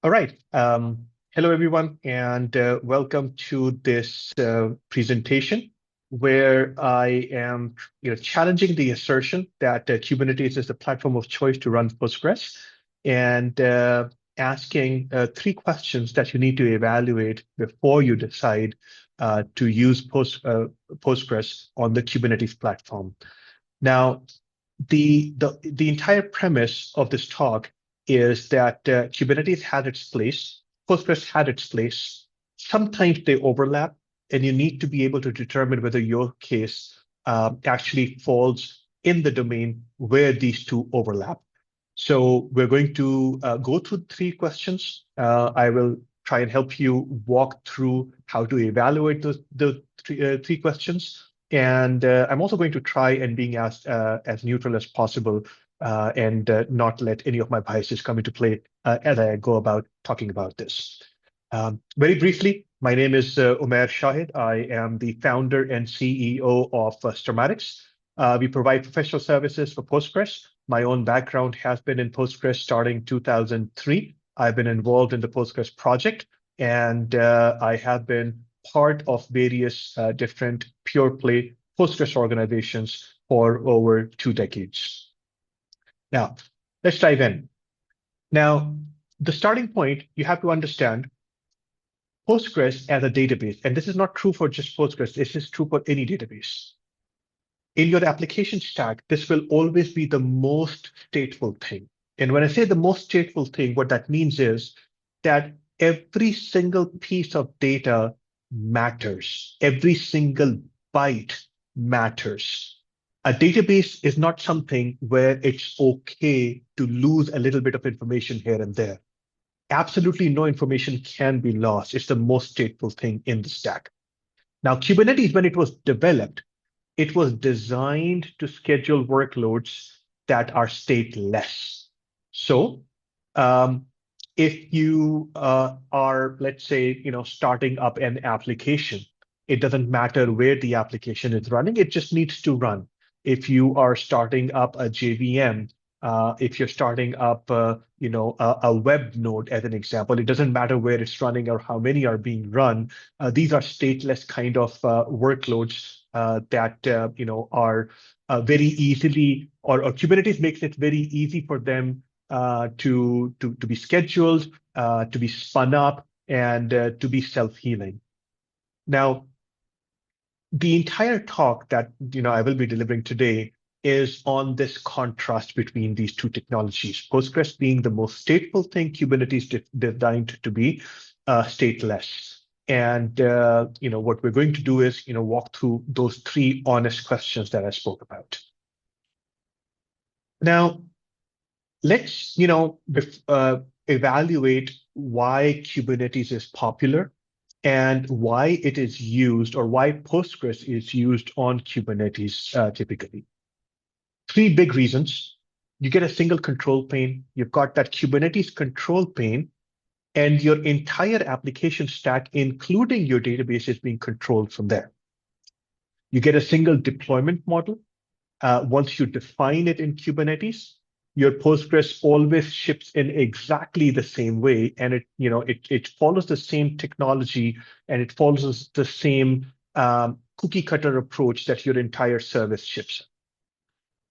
All right. Hello, everyone, and welcome to this presentation where I am challenging the assertion that Kubernetes is the platform of choice to run Postgres and asking three questions that you need to evaluate before you decide to use Postgres on the Kubernetes platform. Now, the entire premise of this talk is that Kubernetes had its place, Postgres had its place. Sometimes they overlap, and you need to be able to determine whether your case actually falls in the domain where these two overlap. So we're going to go through three questions. I will try and help you walk through how to evaluate the three questions. And I'm also going to try and being as neutral as possible and not let any of my biases come into play as I go about talking about this. Very briefly, my name is Umair Shahid. I am the founder and CEO of Stormatics. We provide professional services for Postgres. My own background has been in Postgres starting 2003. I've been involved in the Postgres project, and I have been part of various different pure play Postgres organizations for over 2 decades. Now, let's dive in. Now, the starting point, you have to understand Postgres as a database, and this is not true for just Postgres, this is true for any database. In your application stack, this will always be the most stateful thing. And when I say the most stateful thing, what that means is that every single piece of data matters. Every single byte matters. A database is not something where it's okay to lose a little bit of information here and there. Absolutely no information can be lost. It's the most stateful thing in the stack. Now, Kubernetes, when it was developed, it was designed to schedule workloads that are stateless. So if you are, let's say, starting up an application, it doesn't matter where the application is running, it just needs to run. If you are starting up a JVM, if you're starting up, a web node, as an example, it doesn't matter where it's running or how many are being run. These are stateless kind of workloads that are very easily, or Kubernetes makes it very easy for them to be scheduled, to be spun up, and to be self-healing. Now, the entire talk that I will be delivering today is on this contrast between these two technologies. Postgres being the most stateful thing, Kubernetes designed to be stateless. And what we're going to do is walk through those three honest questions that I spoke about. Now, let's evaluate why Kubernetes is popular and why it is used, or why Postgres is used on Kubernetes typically. Three big reasons. You get a single control plane. You've got that Kubernetes control plane, and your entire application stack, including your database, is being controlled from there. You get a single deployment model. Once you define it in Kubernetes, your Postgres always ships in exactly the same way, and it follows the same technology, and it follows the same cookie cutter approach that your entire service ships.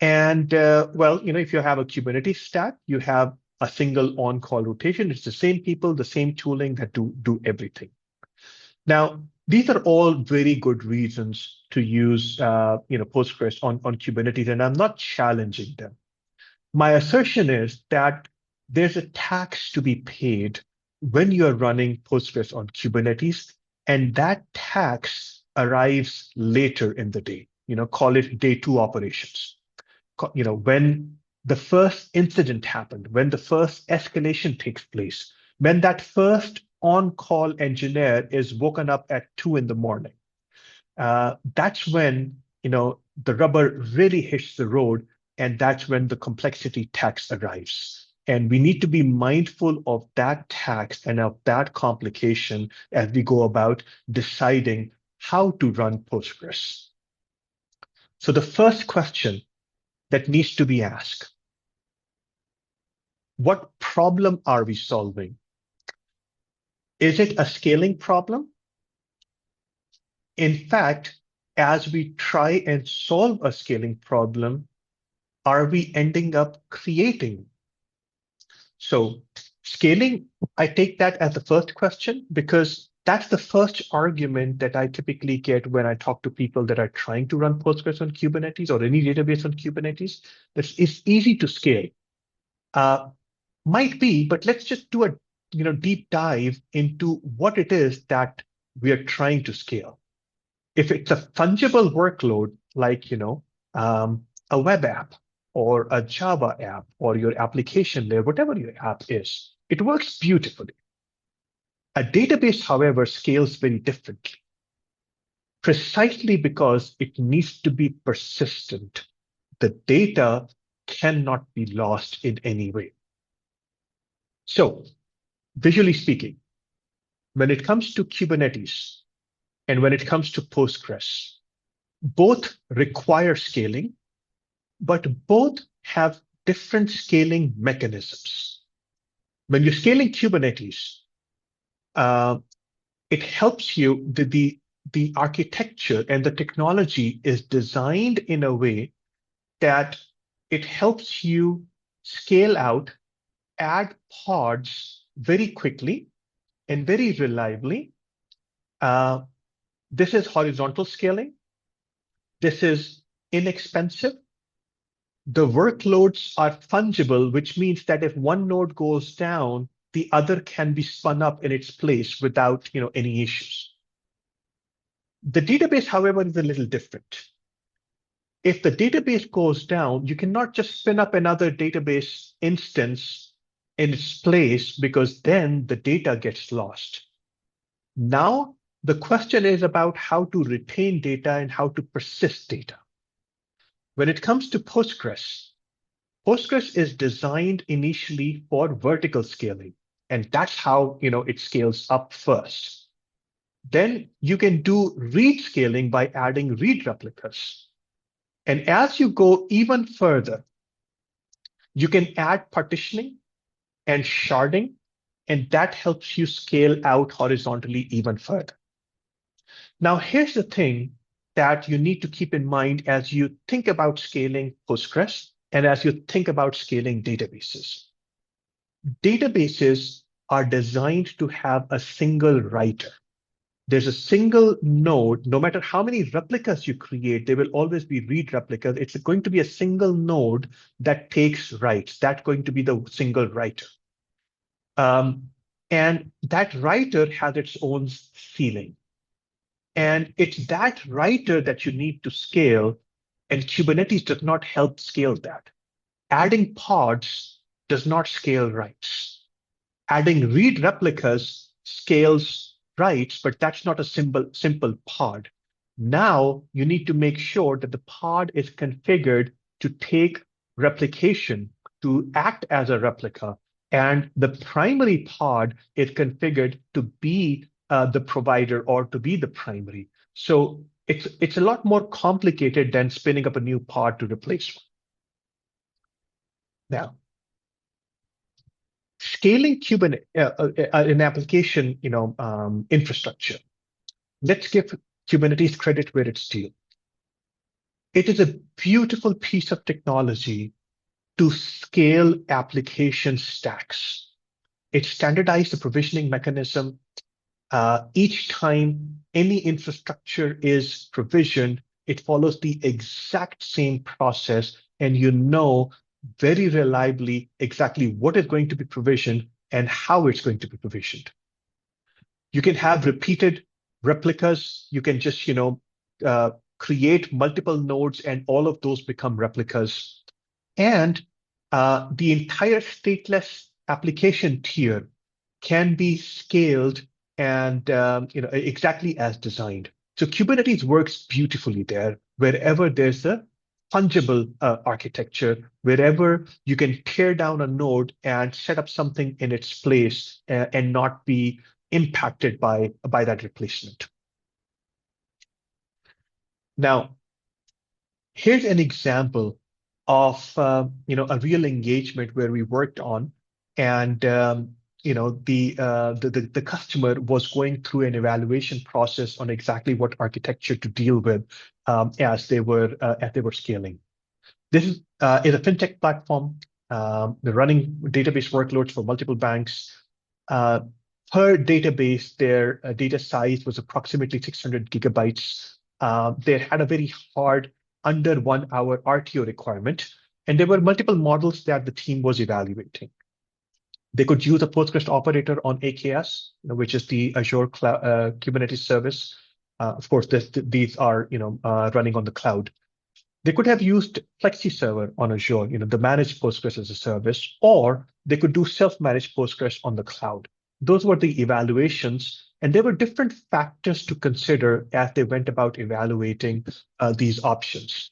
And if you have a Kubernetes stack, you have a single on-call rotation. It's the same people, the same tooling that do everything. Now, these are all very good reasons to use Postgres on Kubernetes, and I'm not challenging them. My assertion is that there's a tax to be paid when you're running Postgres on Kubernetes, and that tax arrives later in the day. Call it day 2 operations. When the first incident happened, when the first escalation takes place, when that first on-call engineer is woken up at 2 in the morning, that's when the rubber really hits the road, and that's when the complexity tax arrives. And we need to be mindful of that tax and of that complication as we go about deciding how to run Postgres. So the first question that needs to be asked. What problem are we solving? Is it a scaling problem? In fact, as we try and solve a scaling problem, are we ending up creating? So scaling, I take that as the first question because that's the first argument that I typically get when I talk to people that are trying to run Postgres on Kubernetes or any database on Kubernetes. This is easy to scale. Might be, but let's just do a deep dive into what it is that we are trying to scale. If it's a fungible workload, like a web app or a Java app or your application layer, whatever your app is, it works beautifully. A database, however, scales very differently, precisely because it needs to be persistent. The data cannot be lost in any way. So, visually speaking, when it comes to Kubernetes and when it comes to Postgres, both require scaling, but both have different scaling mechanisms. When you're scaling Kubernetes, it helps you, the architecture and the technology is designed in a way that it helps you scale out, add pods very quickly and very reliably. This is horizontal scaling. This is inexpensive. The workloads are fungible, which means that if one node goes down, the other can be spun up in its place without any issues. The database, however, is a little different. If the database goes down, you cannot just spin up another database instance in its place because then the data gets lost. Now, the question is about how to retain data and how to persist data. When it comes to Postgres, Postgres is designed initially for vertical scaling, and that's how it scales up first. Then you can do read scaling by adding read replicas. And as you go even further, you can add partitioning and sharding, and that helps you scale out horizontally even further. Now, here's the thing that you need to keep in mind as you think about scaling Postgres and as you think about scaling databases. Databases are designed to have a single writer. There's a single node. No matter how many replicas you create, there will always be read replicas. It's going to be a single node that takes writes. That's going to be the single writer. And that writer has its own ceiling. And it's that writer that you need to scale, and Kubernetes does not help scale that. Adding pods does not scale writes. Adding read replicas scales writes, but that's not a simple pod. Now you need to make sure that the pod is configured to take replication, to act as a replica, and the primary pod is configured to be the provider or to be the primary. So it's a lot more complicated than spinning up a new pod to replace one. Now, scaling Kubernetes, an application, infrastructure. Let's give Kubernetes credit where it's due. It is a beautiful piece of technology to scale application stacks. It standardized the provisioning mechanism. Each time any infrastructure is provisioned, it follows the exact same process, and very reliably exactly what is going to be provisioned and how it's going to be provisioned. You can have repeated replicas. You can just, create multiple nodes and all of those become replicas. And the entire stateless application tier can be scaled and exactly as designed. So Kubernetes works beautifully there wherever there's a fungible architecture, wherever you can tear down a node and set up something in its place and not be impacted by that replacement. Now, here's an example of a real engagement where we worked on, and the customer was going through an evaluation process on exactly what architecture to deal with as they were scaling. This is a fintech platform. They're running database workloads for multiple banks. Per database, their data size was approximately 600 gigabytes. They had a very hard under 1 hour RTO requirement, and there were multiple models that the team was evaluating. They could use a Postgres operator on AKS, which is the Azure Kubernetes service. Of course, these are running on the cloud. They could have used Flexi Server on Azure, the managed Postgres as a service, or they could do self-managed Postgres on the cloud. Those were the evaluations, and there were different factors to consider as they went about evaluating these options.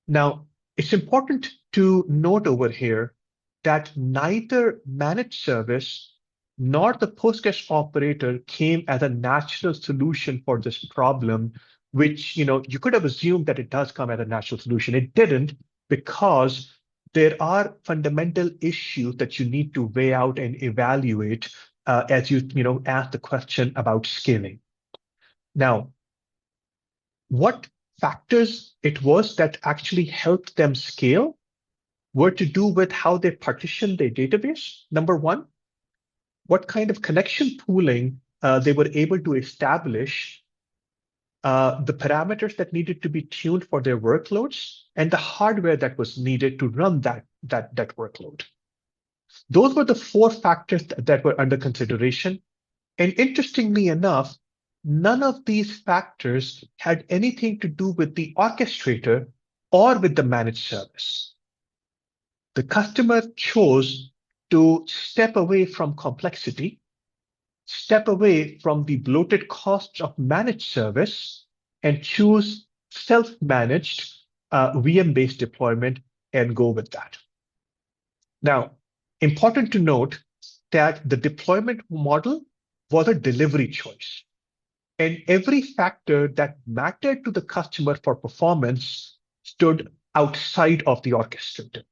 Now, it's important to note over here that neither managed service nor the Postgres operator came as a natural solution for this problem, which you could have assumed that it does come as a natural solution. It didn't, because there are fundamental issues that you need to weigh out and evaluate as you ask the question about scaling. Now, what factors it was that actually helped them scale were to do with how they partitioned their database, number one, what kind of connection pooling they were able to establish, the parameters that needed to be tuned for their workloads, and the hardware that was needed to run that workload. Those were the 4 factors that were under consideration. And interestingly enough, none of these factors had anything to do with the orchestrator or with the managed service. The customer chose to step away from complexity, step away from the bloated costs of managed service, and choose self-managed VM-based deployment and go with that. Now, important to note that the deployment model was a delivery choice, and every factor that mattered to the customer for performance stood outside of the orchestrator.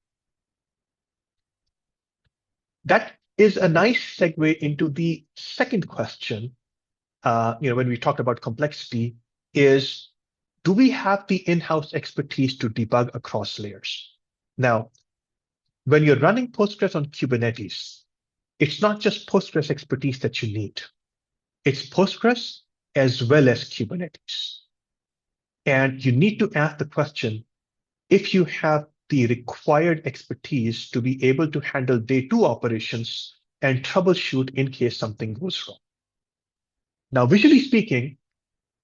That is a nice segue into the second question, when we talked about complexity, is do we have the in-house expertise to debug across layers? Now, when you're running Postgres on Kubernetes, it's not just Postgres expertise that you need. It's Postgres as well as Kubernetes. And you need to ask the question, if you have the required expertise to be able to handle day 2 operations and troubleshoot in case something goes wrong. Now, visually speaking,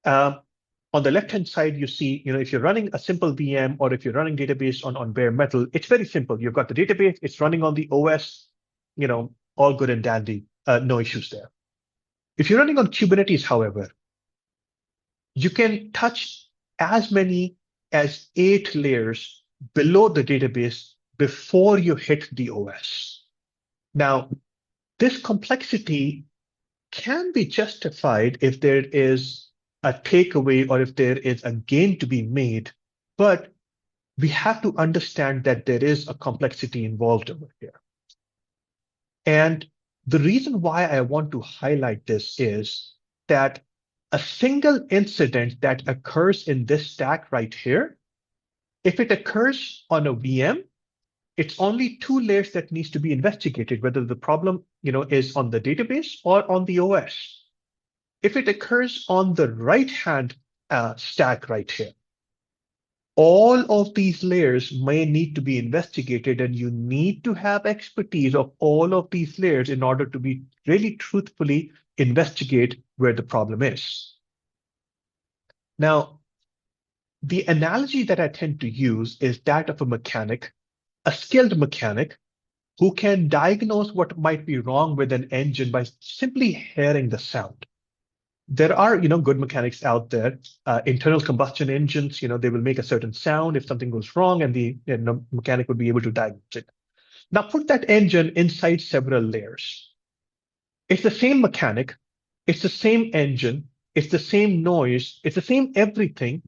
on the left-hand side, you see, if you're running a simple VM or if you're running database on bare metal, it's very simple. You've got the database, it's running on the OS, all good and dandy, no issues there. If you're running on Kubernetes, however, you can touch as many as 8 layers below the database before you hit the OS. Now, this complexity can be justified if there is a takeaway or if there is a gain to be made, but we have to understand that there is a complexity involved over here. And the reason why I want to highlight this is that a single incident that occurs in this stack right here, if it occurs on a VM, it's only 2 layers that needs to be investigated, whether the problem is on the database or on the OS. If it occurs on the right-hand stack right here, all of these layers may need to be investigated, and you need to have expertise of all of these layers in order to be really truthfully investigate where the problem is. Now, the analogy that I tend to use is that of a mechanic, a skilled mechanic who can diagnose what might be wrong with an engine by simply hearing the sound. There are, good mechanics out there. Internal combustion engines, they will make a certain sound if something goes wrong, and the mechanic would be able to diagnose it. Now put that engine inside several layers. It's the same mechanic, it's the same engine, it's the same noise, it's the same everything,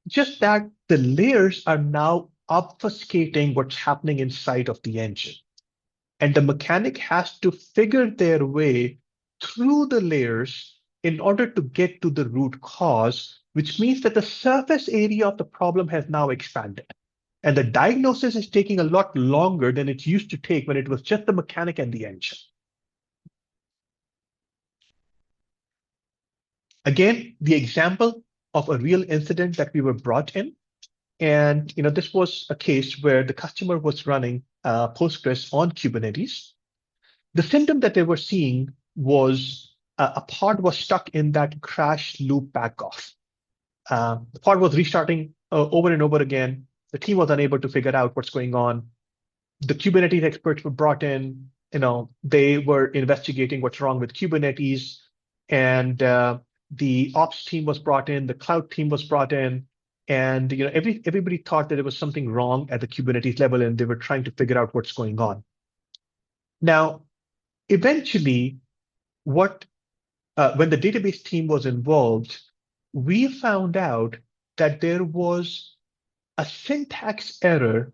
just that the layers are now obfuscating what's happening inside of the engine. And the mechanic has to figure their way through the layers in order to get to the root cause, which means that the surface area of the problem has now expanded. And the diagnosis is taking a lot longer than it used to take when it was just the mechanic and the engine. Again, the example of a real incident that we were brought in. And this was a case where the customer was running Postgres on Kubernetes. The symptom that they were seeing was a pod was stuck in that crash loop backoff. The pod was restarting over and over again. The team was unable to figure out what's going on. The Kubernetes experts were brought in. They were investigating what's wrong with Kubernetes, and the ops team was brought in. The cloud team was brought in, and everybody thought that there was something wrong at the Kubernetes level, and they were trying to figure out what's going on. Now, eventually, when the database team was involved, we found out that there was a syntax error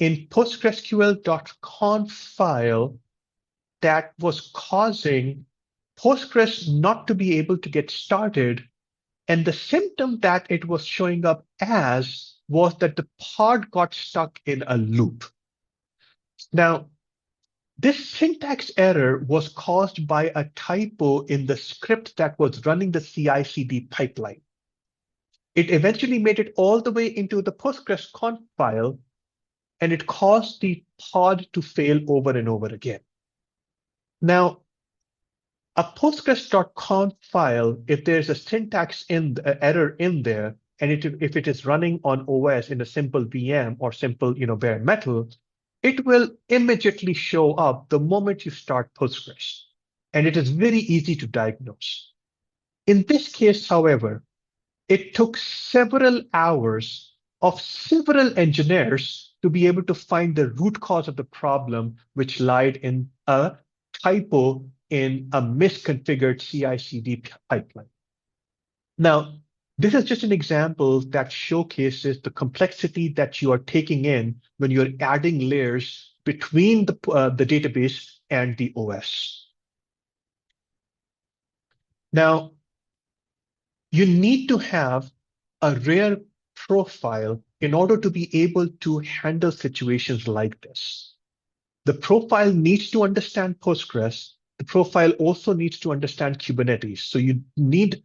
in PostgreSQL.conf file that was causing Postgres not to be able to get started. And the symptom that it was showing up as was that the pod got stuck in a loop. Now, this syntax error was caused by a typo in the script that was running the CI/CD pipeline. It eventually made it all the way into the PostgreSQL file, and it caused the pod to fail over and over again. Now, a Postgres.conf file, if there's a syntax error in there, and if it is running on OS in a simple VM or simple bare metal, it will immediately show up the moment you start Postgres, and it is very easy to diagnose. In this case, however, it took several hours of several engineers to be able to find the root cause of the problem, which lied in a typo in a misconfigured CI/CD pipeline. Now, this is just an example that showcases the complexity that you are taking in when you're adding layers between the database and the OS. Now, you need to have a rare profile in order to be able to handle situations like this. The profile needs to understand Postgres. The profile also needs to understand Kubernetes. So you need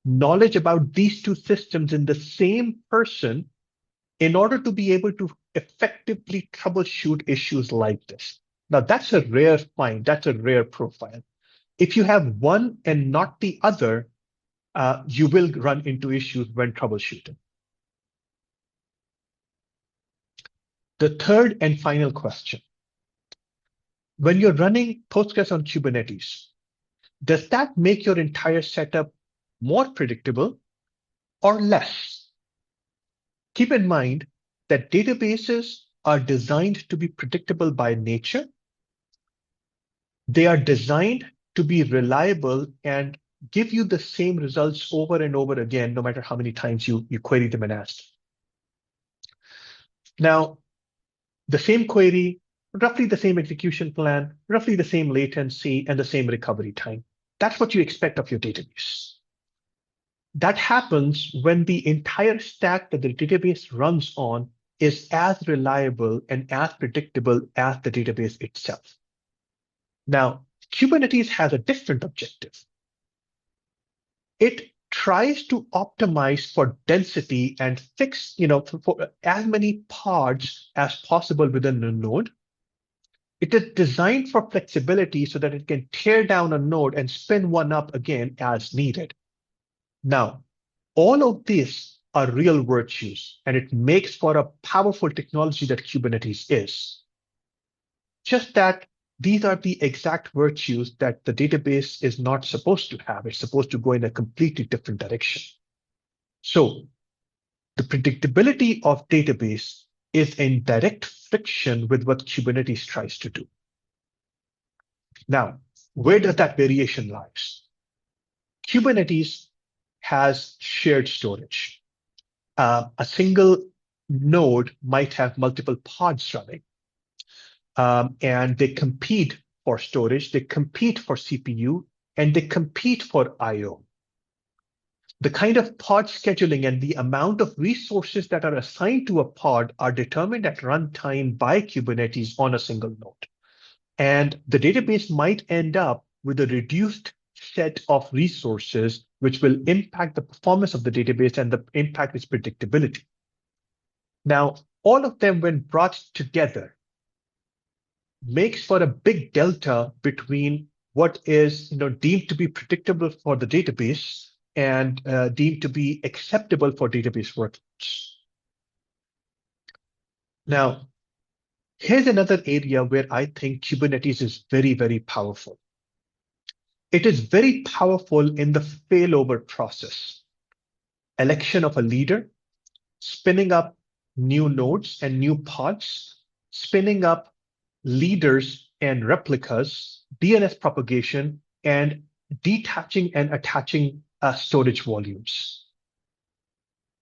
knowledge about these two systems in the same person in order to be able to effectively troubleshoot issues like this. Now, that's a rare find. That's a rare profile. If you have one and not the other, you will run into issues when troubleshooting. The third and final question. When you're running Postgres on Kubernetes, does that make your entire setup more predictable or less? Keep in mind that databases are designed to be predictable by nature. They are designed to be reliable and give you the same results over and over again, no matter how many times you query them and ask. Now, the same query, roughly the same execution plan, roughly the same latency, and the same recovery time. That's what you expect of your database. That happens when the entire stack that the database runs on is as reliable and as predictable as the database itself. Now, Kubernetes has a different objective. It tries to optimize for density and fix, for as many pods as possible within a node. It is designed for flexibility so that it can tear down a node and spin one up again as needed. Now, all of these are real virtues, and it makes for a powerful technology that Kubernetes is. Just that these are the exact virtues that the database is not supposed to have. It's supposed to go in a completely different direction. So the predictability of database is in direct friction with what Kubernetes tries to do. Now, where does that variation lie? Kubernetes has shared storage. A single node might have multiple pods running, and they compete for storage, they compete for CPU, and they compete for I/O. The kind of pod scheduling and the amount of resources that are assigned to a pod are determined at runtime by Kubernetes on a single node. And the database might end up with a reduced set of resources, which will impact the performance of the database and impact its predictability. Now, all of them, when brought together, makes for a big delta between what is deemed to be predictable for the database and deemed to be acceptable for database workloads. Now, here's another area where I think Kubernetes is very, very powerful. It is very powerful in the failover process. Election of a leader, spinning up new nodes and new pods, spinning up leaders and replicas, DNS propagation, and detaching and attaching storage volumes.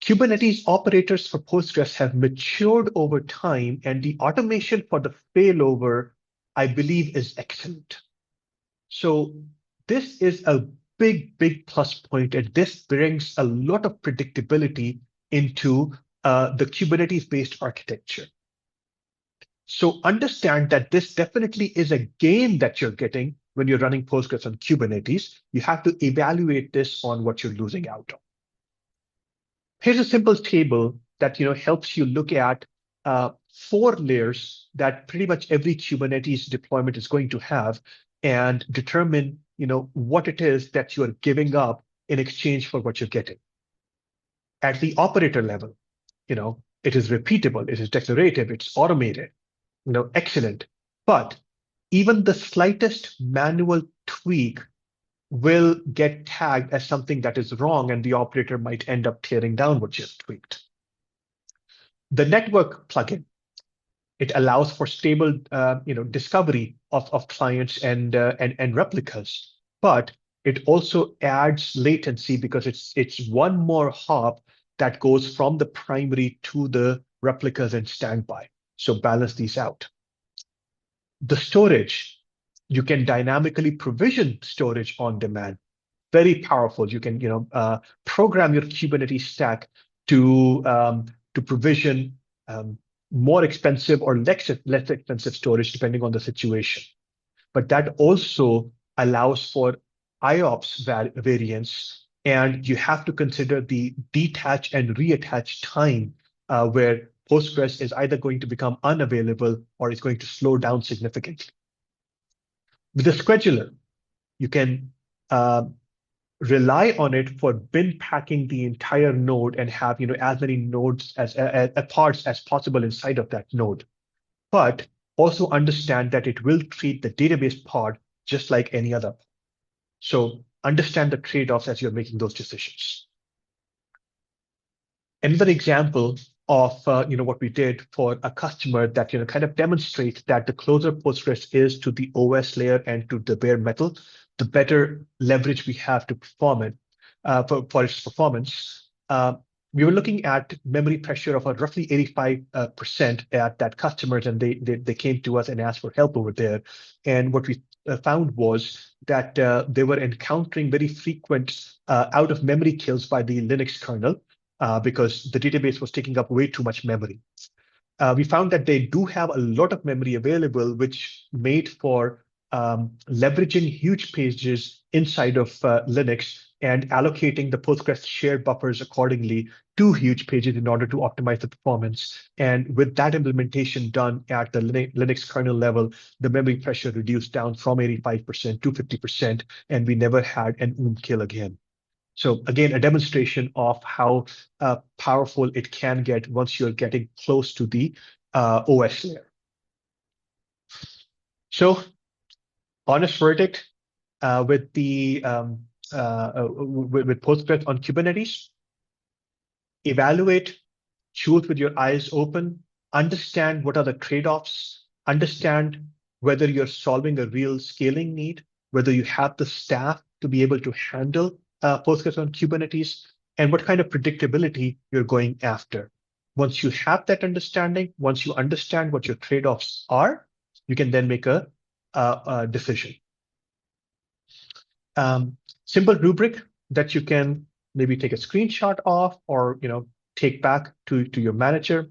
Kubernetes operators for Postgres have matured over time, and the automation for the failover, I believe, is excellent. So this is a big, big plus point, and this brings a lot of predictability into the Kubernetes-based architecture. So understand that this definitely is a gain that you're getting when you're running Postgres on Kubernetes. You have to evaluate this on what you're losing out on. Here's a simple table that helps you look at 4 layers that pretty much every Kubernetes deployment is going to have, and determine what it is that you are giving up in exchange for what you're getting. At the operator level, it is repeatable, it is declarative, it's automated. Excellent. But even the slightest manual tweak will get tagged as something that is wrong, and the operator might end up tearing down what you've tweaked. The network plugin, it allows for stable, discovery of clients and replicas, but it also adds latency because it's one more hop that goes from the primary to the replicas and standby. So balance these out. The storage, you can dynamically provision storage on demand. Very powerful. You can program your Kubernetes stack to provision more expensive or less expensive storage depending on the situation. But that also allows for IOPS variance, and you have to consider the detach and reattach time where Postgres is either going to become unavailable or is going to slow down significantly. With the scheduler, you can rely on it for bin packing the entire node and have as many nodes as pods as possible inside of that node. But also understand that it will treat the database pod just like any other. So understand the trade-offs as you're making those decisions. Another example of what we did for a customer that kind of demonstrates that the closer Postgres is to the OS layer and to the bare metal, the better leverage we have to perform it for its performance. We were looking at memory pressure of roughly 85% at that customers, and they came to us and asked for help over there. And what we found was that they were encountering very frequent out of memory kills by the Linux kernel because the database was taking up way too much memory. We found that they do have a lot of memory available, which made for leveraging huge pages inside of Linux and allocating the Postgres shared buffers accordingly to huge pages in order to optimize the performance. And with that implementation done at the Linux kernel level, the memory pressure reduced down from 85% to 50%, and we never had an kill again. So again, a demonstration of how powerful it can get once you're getting close to the OS layer. So honest verdict with Postgres on Kubernetes: evaluate, choose with your eyes open, understand what are the trade-offs, understand whether you're solving a real scaling need, whether you have the staff to be able to handle Postgres on Kubernetes, and what kind of predictability you're going after. Once you have that understanding, once you understand what your trade-offs are, you can then make a decision. Simple rubric that you can maybe take a screenshot of or take back to your manager.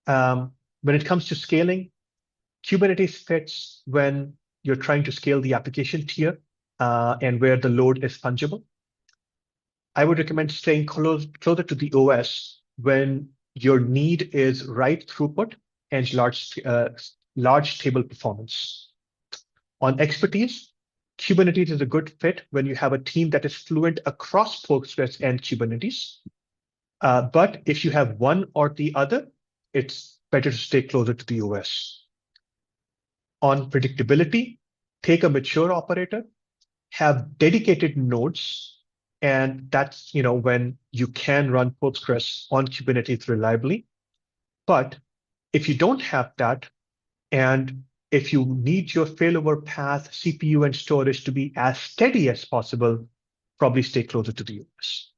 When it comes to scaling, Kubernetes fits when you're trying to scale the application tier and where the load is fungible. I would recommend staying closer to the OS when your need is write throughput and large table performance. On expertise, Kubernetes is a good fit when you have a team that is fluent across Postgres and Kubernetes. But if you have one or the other, it's better to stay closer to the OS. On predictability, take a mature operator, have dedicated nodes, and that's when you can run Postgres on Kubernetes reliably. But if you don't have that, and if you need your failover path, CPU, and storage to be as steady as possible, probably stay closer to the OS.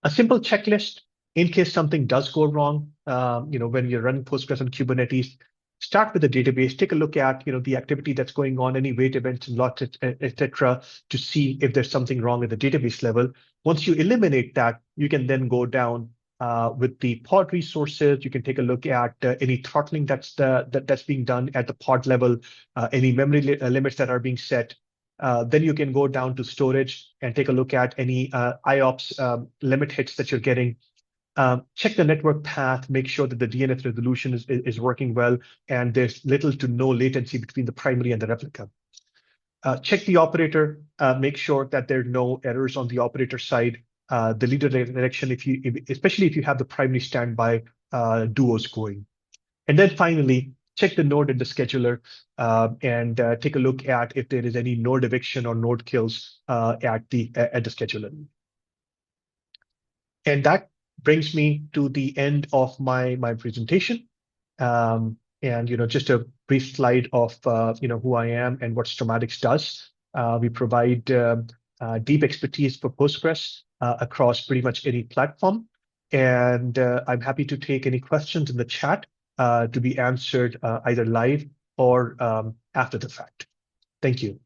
A simple checklist in case something does go wrong, when you're running Postgres on Kubernetes. Start with the database, take a look at the activity that's going on, any wait events and lots, etc., to see if there's something wrong at the database level. Once you eliminate that, you can then go down with the pod resources. You can take a look at any throttling that's being done at the pod level, any memory limits that are being set. Then you can go down to storage and take a look at any IOPS limit hits that you're getting. Check the network path, make sure that the DNS resolution is working well, and there's little to no latency between the primary and the replica. Check the operator, make sure that there are no errors on the operator side. The leader direction, especially if you have the primary standby duos going. And then finally, check the node and the scheduler and take a look at if there is any node eviction or node kills at the scheduler. And that brings me to the end of my presentation. And just a brief slide of who I am and what Stormatics does. We provide deep expertise for Postgres across pretty much any platform. And I'm happy to take any questions in the chat to be answered either live or after the fact. Thank you.